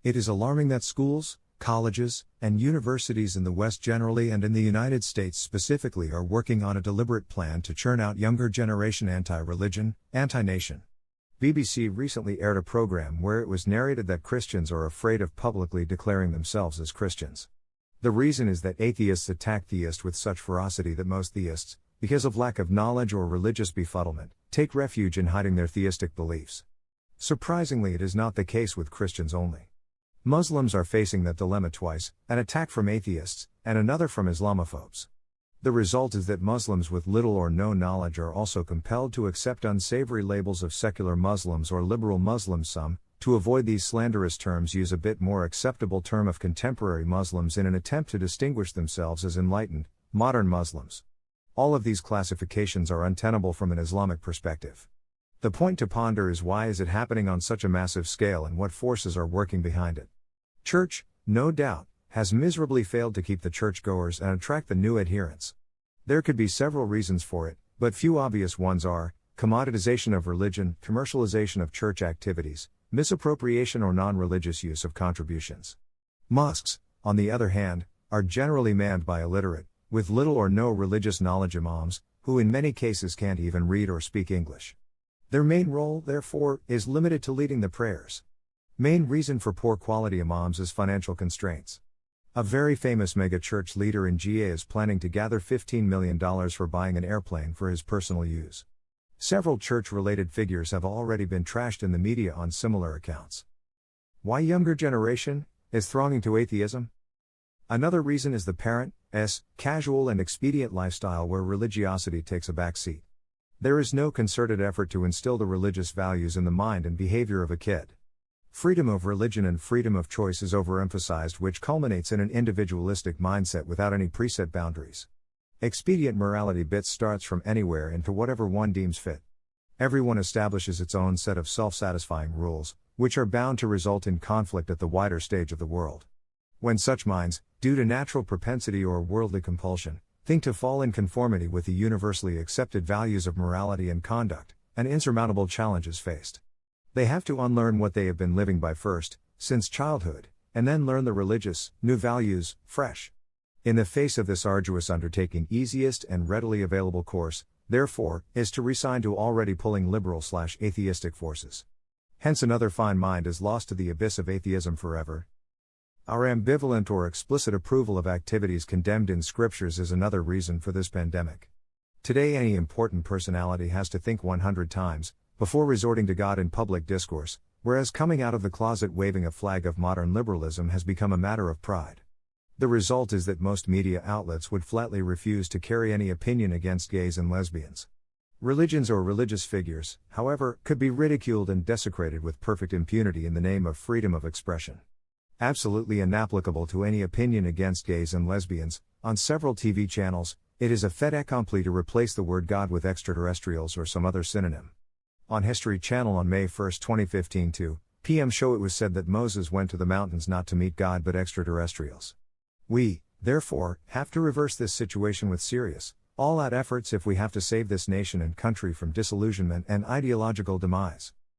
It is alarming that schools, colleges, and universities in the West generally and in the United States specifically are working on a deliberate plan to churn out younger generation anti-religion, anti-nation. BBC recently aired a program where it was narrated that Christians are afraid of publicly declaring themselves as Christians. The reason is that atheists attack theists with such ferocity that most theists, because of lack of knowledge or religious befuddlement, take refuge in hiding their theistic beliefs. Surprisingly, it is not the case with Christians only. Muslims are facing that dilemma twice, an attack from atheists, and another from Islamophobes. The result is that Muslims with little or no knowledge are also compelled to accept unsavory labels of secular Muslims or liberal Muslims. Some, to avoid these slanderous terms, use a bit more acceptable term of contemporary Muslims in an attempt to distinguish themselves as enlightened, modern Muslims. All of these classifications are untenable from an Islamic perspective. The point to ponder is, why is it happening on such a massive scale and what forces are working behind it? Church, no doubt, has miserably failed to keep the churchgoers and attract the new adherents. There could be several reasons for it, but few obvious ones are commoditization of religion, commercialization of church activities, misappropriation or non-religious use of contributions. Mosques, on the other hand, are generally manned by illiterate, with little or no religious knowledge imams, who in many cases can't even read or speak English. Their main role, therefore, is limited to leading the prayers. Main reason for poor quality imams is financial constraints. A very famous mega-church leader in GA is planning to gather $15 million for buying an airplane for his personal use. Several church-related figures have already been trashed in the media on similar accounts. Why younger generation is thronging to atheism? Another reason is the parent's casual and expedient lifestyle where religiosity takes a back seat. There is no concerted effort to instill the religious values in the mind and behavior of a kid. Freedom of religion and freedom of choice is overemphasized, which culminates in an individualistic mindset without any preset boundaries. Expedient morality bits starts from anywhere and to whatever one deems fit. Everyone establishes its own set of self-satisfying rules, which are bound to result in conflict at the wider stage of the world. When such minds, due to natural propensity or worldly compulsion, think to fall in conformity with the universally accepted values of morality and conduct, an insurmountable challenge is faced. They have to unlearn what they have been living by first, since childhood, and then learn the religious, new values, fresh. In the face of this arduous undertaking, easiest and readily available course, therefore, is to resign to already pulling liberal/atheistic forces. Hence another fine mind is lost to the abyss of atheism forever. Our ambivalent or explicit approval of activities condemned in scriptures is another reason for this pandemic. Today any important personality has to think 100 times, before resorting to God in public discourse, whereas coming out of the closet waving a flag of modern liberalism has become a matter of pride. The result is that most media outlets would flatly refuse to carry any opinion against gays and lesbians. Religions or religious figures, however, could be ridiculed and desecrated with perfect impunity in the name of freedom of expression. Absolutely inapplicable to any opinion against gays and lesbians, on several TV channels, it is a fait accompli to replace the word God with extraterrestrials or some other synonym. On History Channel on May 1, 2015 2 p.m. show, it was said that Moses went to the mountains not to meet God but extraterrestrials. We, therefore, have to reverse this situation with serious, all-out efforts if we have to save this nation and country from disillusionment and ideological demise.